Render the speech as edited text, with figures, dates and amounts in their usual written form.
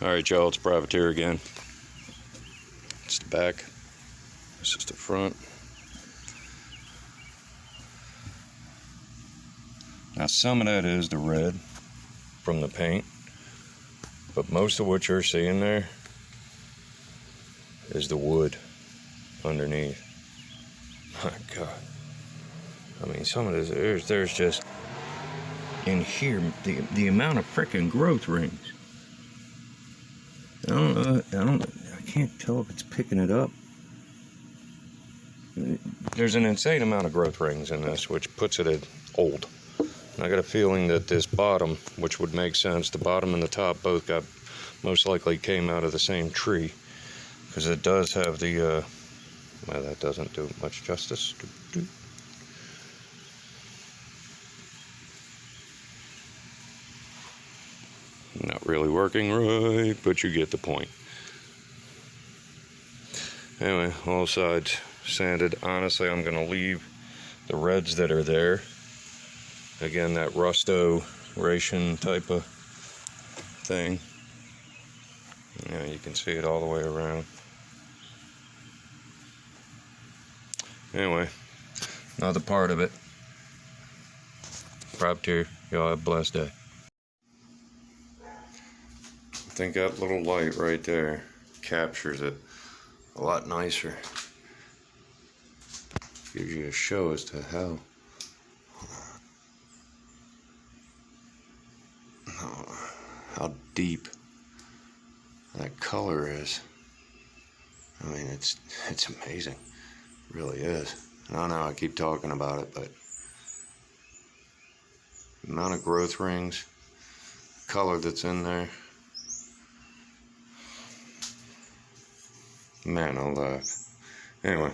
Alright y'all, it's Privateer again. It's the back. This is the front. Now some of that is the red from the paint, but most of what you're seeing there is the wood underneath. My God. I mean, some of this, there's just, in here, the amount of frickin' growth rings. I can't tell if it's picking it up. There's an insane amount of growth rings in this, which puts it at old. And I got a feeling that this bottom, which would make sense, the bottom and the top both got, most likely came out of the same tree. Because it does have the, well, that doesn't do much justice. Not really working right, but you get the point. Anyway, all sides sanded. Honestly, I'm going to leave the reds that are there. Again, that Rustoration type of thing. Yeah, you can see it all the way around. Anyway, another part of it. Privateer, y'all have a blessed day. I think that little light right there captures it a lot nicer. Gives you a show as to how deep that color is. I mean, it's amazing. It really is. And I know I keep talking about it, but the amount of growth rings, color that's in there, man alive. Anyway.